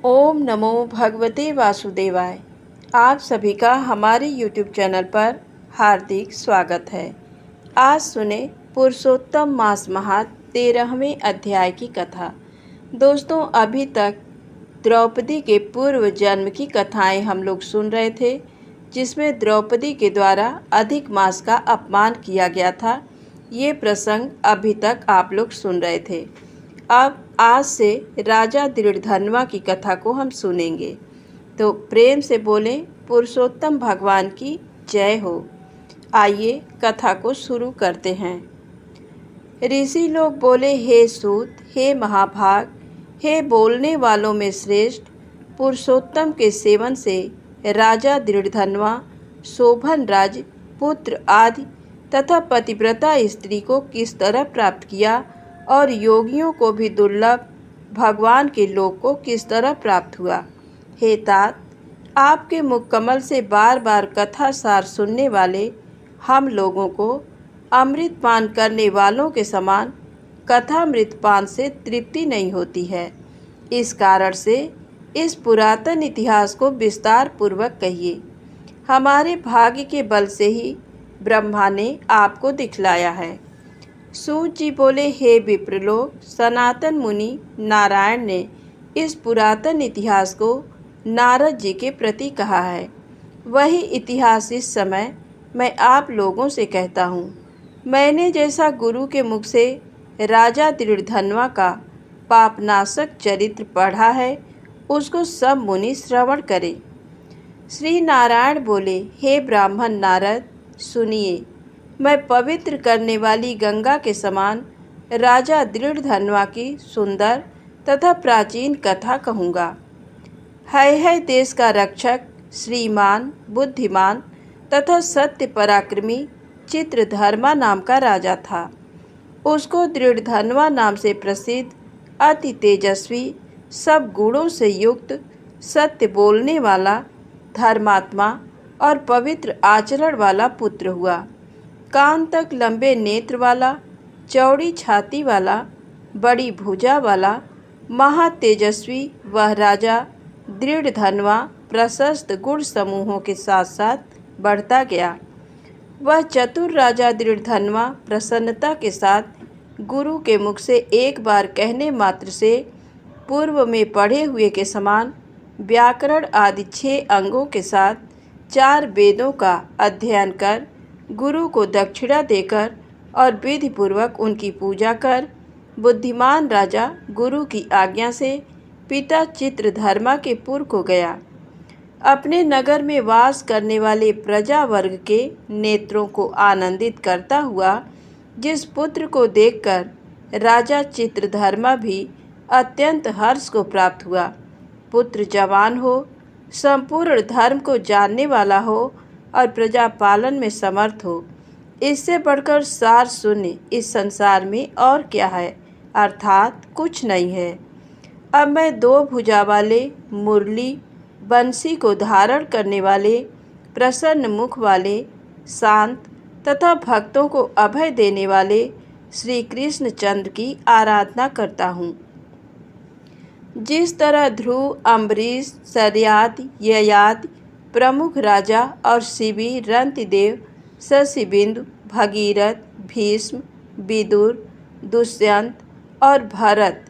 ओम नमो भगवते वासुदेवाय। आप सभी का हमारे YouTube चैनल पर हार्दिक स्वागत है। आज सुने पुरुषोत्तम मास माह 13वें अध्याय की कथा। दोस्तों, अभी तक द्रौपदी के पूर्व जन्म की कथाएं हम लोग सुन रहे थे, जिसमें द्रौपदी के द्वारा अधिक मास का अपमान किया गया था। ये प्रसंग अभी तक आप लोग सुन रहे थे। अब आज से राजा दृढ़धन्वा की कथा को हम सुनेंगे, तो प्रेम से बोलें पुरुषोत्तम भगवान की जय हो। आइए कथा को शुरू करते हैं। ऋषि लोग बोले, हे सूत, हे महाभाग, हे बोलने वालों में श्रेष्ठ, पुरुषोत्तम के सेवन से राजा दृढ़धन्वा शोभन राज पुत्र आदि तथा पतिव्रता स्त्री को किस तरह प्राप्त किया और योगियों को भी दुर्लभ भगवान के लोक को किस तरह प्राप्त हुआ। हे तात, आपके मुख कमल से बार बार कथा सार सुनने वाले हम लोगों को अमृत पान करने वालों के समान कथामृत पान से तृप्ति नहीं होती है। इस कारण से इस पुरातन इतिहास को विस्तार पूर्वक कहिए। हमारे भाग्य के बल से ही ब्रह्मा ने आपको दिखलाया है। सूत जी बोले, हे विप्रलोक, सनातन मुनि नारायण ने इस पुरातन इतिहास को नारद जी के प्रति कहा है। वही इतिहास इस समय मैं आप लोगों से कहता हूँ। मैंने जैसा गुरु के मुख से राजा दृढ़धन्वा का पापनाशक चरित्र पढ़ा है, उसको सब मुनि श्रवण करें। श्री नारायण बोले, हे ब्राह्मण नारद, सुनिए। मैं पवित्र करने वाली गंगा के समान राजा दृढ़धन्वा की सुंदर तथा प्राचीन कथा कहूँगा। है देश का रक्षक, श्रीमान, बुद्धिमान तथा सत्य पराक्रमी चित्रधर्मा नाम का राजा था। उसको दृढ़धन्वा नाम से प्रसिद्ध, अति तेजस्वी, सब गुणों से युक्त, सत्य बोलने वाला, धर्मात्मा और पवित्र आचरण वाला पुत्र हुआ। कान तक लंबे नेत्र वाला, चौड़ी छाती वाला, बड़ी भुजा वाला, महातेजस्वी वह राजा दृढ़धन्वा प्रशस्त गुण समूहों के साथ साथ बढ़ता गया। वह चतुर राजा दृढ़धन्वा प्रसन्नता के साथ गुरु के मुख से एक बार कहने मात्र से पूर्व में पढ़े हुए के समान व्याकरण आदि 6 अंगों के साथ 4 वेदों का अध्ययन कर गुरु को दक्षिणा देकर और विधि पूर्वक उनकी पूजा कर बुद्धिमान राजा गुरु की आज्ञा से पिता चित्रधर्मा के पुर को गया। अपने नगर में वास करने वाले प्रजा वर्ग के नेत्रों को आनंदित करता हुआ जिस पुत्र को देखकर राजा चित्रधर्मा भी अत्यंत हर्ष को प्राप्त हुआ। पुत्र जवान हो, संपूर्ण धर्म को जानने वाला हो और प्रजा पालन में समर्थ हो। इससे बढ़कर सार शून्य इस संसार में और क्या है, अर्थात कुछ नहीं है। अब मैं 2 भुजा वाले मुरली बंसी को धारण करने वाले, प्रसन्न मुख वाले, शांत तथा भक्तों को अभय देने वाले श्री कृष्ण चंद्र की आराधना करता हूँ। जिस तरह ध्रुव, अम्बरीश, सरियाद, ययाति प्रमुख राजा और शिबी, रंतिदेव, शशिबिंदु, भगीरथ, भीष्म, विदुर, दुष्यंत और भरत,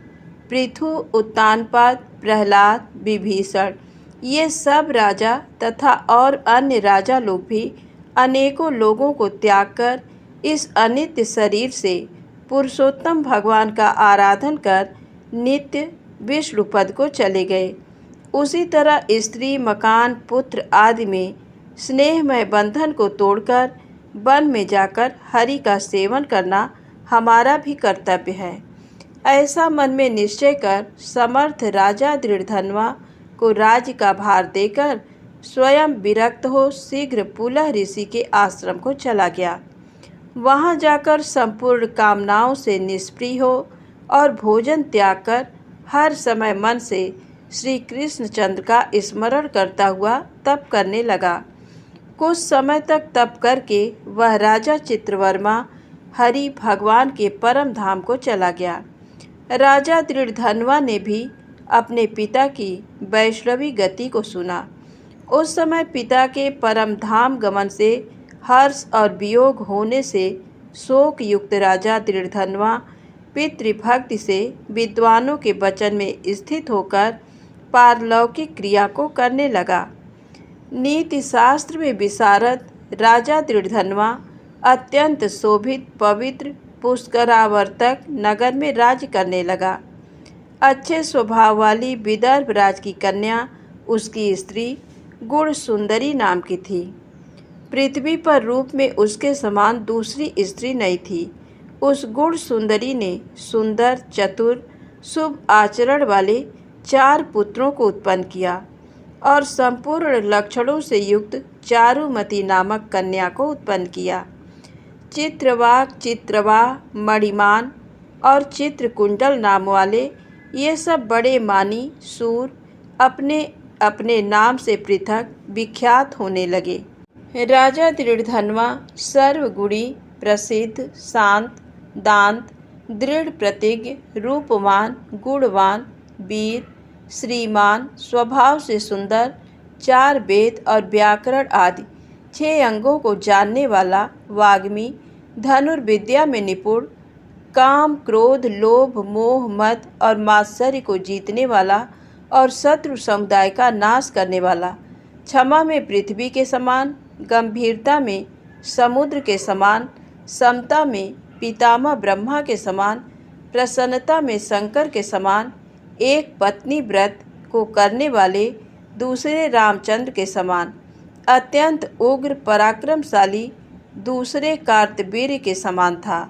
पृथु, उत्तानपाद, प्रहलाद, विभीषण, ये सब राजा तथा और अन्य राजा लोग भी अनेकों लोगों को त्याग कर इस अनित्य शरीर से पुरुषोत्तम भगवान का आराधन कर नित्य विष्णु पद को चले गए। उसी तरह स्त्री, मकान, पुत्र आदि में स्नेहमय बंधन को तोड़कर वन में जाकर हरि का सेवन करना हमारा भी कर्तव्य है। ऐसा मन में निश्चय कर समर्थ राजा दृढ़धन्वा को राज्य का भार देकर स्वयं विरक्त हो शीघ्र पुलह ऋषि के आश्रम को चला गया। वहाँ जाकर संपूर्ण कामनाओं से निष्प्रिय हो और भोजन त्याग कर हर समय मन से श्री कृष्ण चंद्र का स्मरण करता हुआ तप करने लगा। कुछ समय तक तप करके वह राजा चित्रवर्मा हरि भगवान के परम धाम को चला गया। राजा दृढ़धन्वा ने भी अपने पिता की वैष्णवी गति को सुना। उस समय पिता के परम धाम गमन से हर्ष और वियोग होने से शोक युक्त राजा दृढ़धनवा पितृभक्ति से विद्वानों के वचन में स्थित होकर पारलौकिक क्रिया को करने लगा। नीति शास्त्र में विशारद राजा दृढ़धनवा अत्यंत शोभित पवित्र पुष्करावर्तक नगर में राज्य करने लगा। अच्छे स्वभाव वाली विदर्भ राज की कन्या उसकी स्त्री गुण सुंदरी नाम की थी। पृथ्वी पर रूप में उसके समान दूसरी स्त्री नहीं थी। उस गुण सुंदरी ने सुंदर चतुर शुभ आचरण वाले 4 पुत्रों को उत्पन्न किया और संपूर्ण लक्षणों से युक्त चारुमती नामक कन्या को उत्पन्न किया। चित्रवाक, चित्रवाह, मणिमान और चित्रकुंडल नाम वाले ये सब बड़े मानी सूर अपने अपने नाम से पृथक विख्यात होने लगे। राजा दृढ़धनवा सर्वगुणी, प्रसिद्ध, शांत, दांत, दृढ़ प्रतिज्ञ, रूपवान, गुणवान, वीर, श्रीमान, स्वभाव से सुंदर, 4 वेद और व्याकरण आदि 6 अंगों को जानने वाला, वाग्मी, धनुर्विद्या में निपुण, काम, क्रोध, लोभ, मोह, मद और मात्सर्य को जीतने वाला और शत्रु समुदाय का नाश करने वाला, क्षमा में पृथ्वी के समान, गंभीरता में समुद्र के समान, समता में पितामह ब्रह्मा के समान, प्रसन्नता में शंकर के समान, एक पत्नी व्रत को करने वाले दूसरे रामचंद्र के समान, अत्यंत उग्र पराक्रमशाली दूसरे कार्तवीर्य के समान था।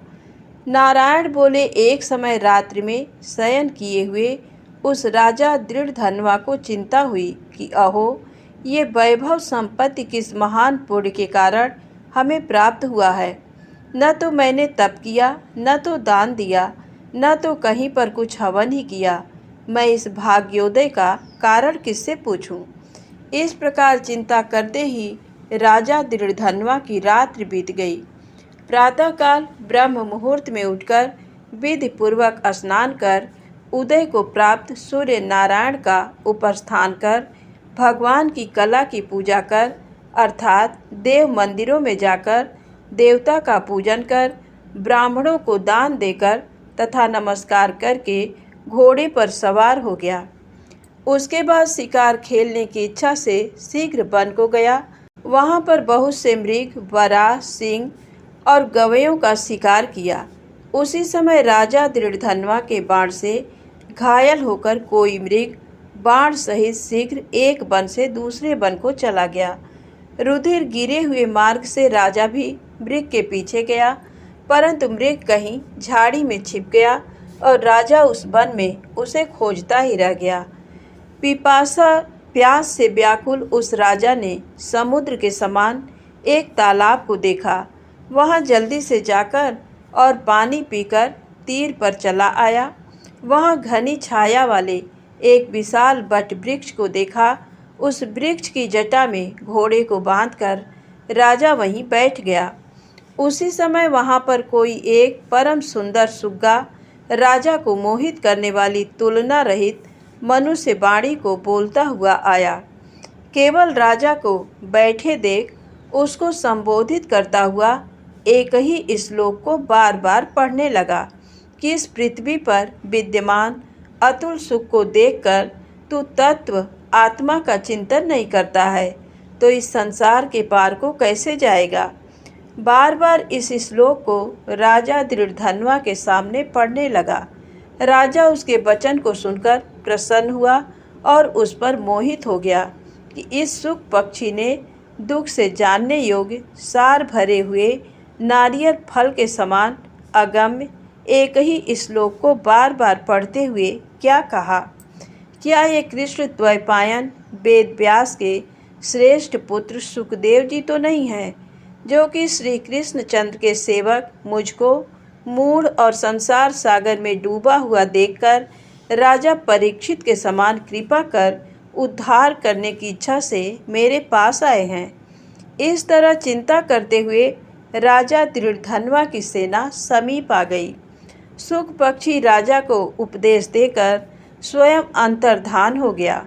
नारायण बोले, एक समय रात्रि में शयन किए हुए उस राजा दृढ़धनवा को चिंता हुई कि अहो, ये वैभव संपत्ति किस महान पुण्य के कारण हमें प्राप्त हुआ है। न तो मैंने तप किया, न तो दान दिया, न तो कहीं पर कुछ हवन ही किया। मैं इस भाग्योदय का कारण किससे पूछूं? इस प्रकार चिंता करते ही राजा दृढ़धनवा की रात्रि बीत गई। प्रातःकाल ब्रह्म मुहूर्त में उठकर विधि पूर्वक स्नान कर उदय को प्राप्त सूर्य नारायण का उपस्थान कर भगवान की कला की पूजा कर अर्थात देव मंदिरों में जाकर देवता का पूजन कर ब्राह्मणों को दान देकर तथा नमस्कार करके घोड़े पर सवार हो गया। उसके बाद शिकार खेलने की इच्छा से शीघ्र वन को गया। वहाँ पर बहुत से मृग, वराह, सिंह और गवैयों का शिकार किया। उसी समय राजा दृढ़धनवा के बाण से घायल होकर कोई मृग बाण सहित शीघ्र एक वन से दूसरे वन को चला गया। रुधिर गिरे हुए मार्ग से राजा भी मृग के पीछे गया, परंतु मृग कहीं झाड़ी में छिप गया और राजा उस वन में उसे खोजता ही रह गया। पिपासा प्यास से व्याकुल उस राजा ने समुद्र के समान एक तालाब को देखा। वहां जल्दी से जाकर और पानी पीकर तीर पर चला आया। वहां घनी छाया वाले एक विशाल बट वृक्ष को देखा। उस वृक्ष की जटा में घोड़े को बांधकर राजा वहीं बैठ गया। उसी समय वहां पर कोई एक परम सुंदर सुग्गा राजा को मोहित करने वाली तुलना रहित मनुष्य वाणी को बोलता हुआ आया। केवल राजा को बैठे देख उसको संबोधित करता हुआ एक ही श्लोक को बार बार पढ़ने लगा कि इस पृथ्वी पर विद्यमान अतुल सुख को देखकर तू तत्व आत्मा का चिंतन नहीं करता है तो इस संसार के पार को कैसे जाएगा। बार बार इस श्लोक को राजा दृढ़धनवा के सामने पढ़ने लगा। राजा उसके वचन को सुनकर प्रसन्न हुआ और उस पर मोहित हो गया कि इस सुख पक्षी ने दुख से जानने योग्य सार भरे हुए नारियल फल के समान अगम्य एक ही श्लोक को बार बार पढ़ते हुए क्या कहा। क्या ये कृष्ण द्वैपायन वेद व्यास के श्रेष्ठ पुत्र सुखदेव जी तो नहीं हैं, जो कि श्री कृष्ण चंद्र के सेवक मुझको मूढ़ और संसार सागर में डूबा हुआ देखकर राजा परीक्षित के समान कृपा कर उद्धार करने की इच्छा से मेरे पास आए हैं। इस तरह चिंता करते हुए राजा दृढ़धनवा की सेना समीप आ गई। सुख पक्षी राजा को उपदेश देकर स्वयं अंतर्धान हो गया।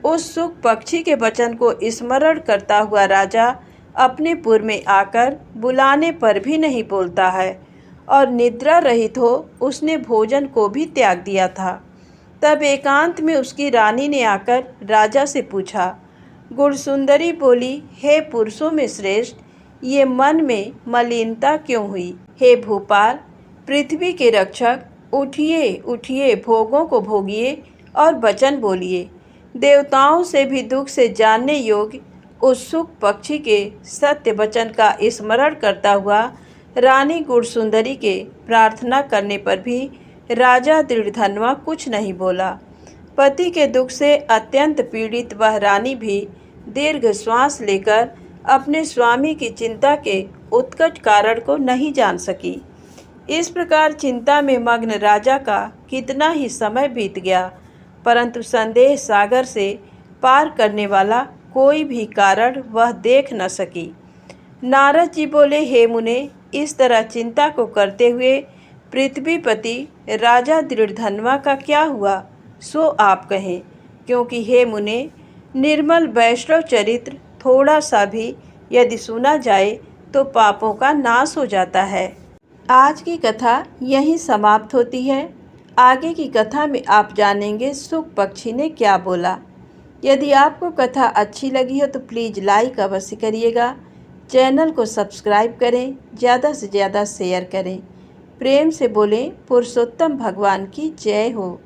उस सुख पक्षी के वचन को स्मरण करता हुआ राजा अपने पुर में आकर बुलाने पर भी नहीं बोलता है और निद्रा रहित हो उसने भोजन को भी त्याग दिया था। तब एकांत में उसकी रानी ने आकर राजा से पूछा। गुणसुंदरी बोली, हे पुरुषों में श्रेष्ठ, ये मन में मलिनता क्यों हुई? हे भूपाल, पृथ्वी के रक्षक, उठिए उठिए, भोगों को भोगिए और वचन बोलिए। देवताओं से भी दुख से जानने योग्य उस सुख पक्षी के सत्य वचन का स्मरण करता हुआ रानी गुणसुंदरी के प्रार्थना करने पर भी राजा दृढ़धनवा कुछ नहीं बोला। पति के दुख से अत्यंत पीड़ित वह रानी भी दीर्घ श्वास लेकर अपने स्वामी की चिंता के उत्कट कारण को नहीं जान सकी। इस प्रकार चिंता में मग्न राजा का कितना ही समय बीत गया, परंतु संदेह सागर से पार करने वाला कोई भी कारण वह देख न सकी। नारद जी बोले, हे मुने, इस तरह चिंता को करते हुए पृथ्वीपति राजा दृढ़धनवा का क्या हुआ सो आप कहें, क्योंकि हे मुने, निर्मल वैष्णव चरित्र थोड़ा सा भी यदि सुना जाए तो पापों का नाश हो जाता है। आज की कथा यहीं समाप्त होती है। आगे की कथा में आप जानेंगे सुख पक्षी ने क्या बोला। यदि आपको कथा अच्छी लगी हो तो प्लीज़ लाइक अवश्य करिएगा। चैनल को सब्सक्राइब करें, ज़्यादा से ज़्यादा शेयर करें। प्रेम से बोलें, पुरुषोत्तम भगवान की जय हो।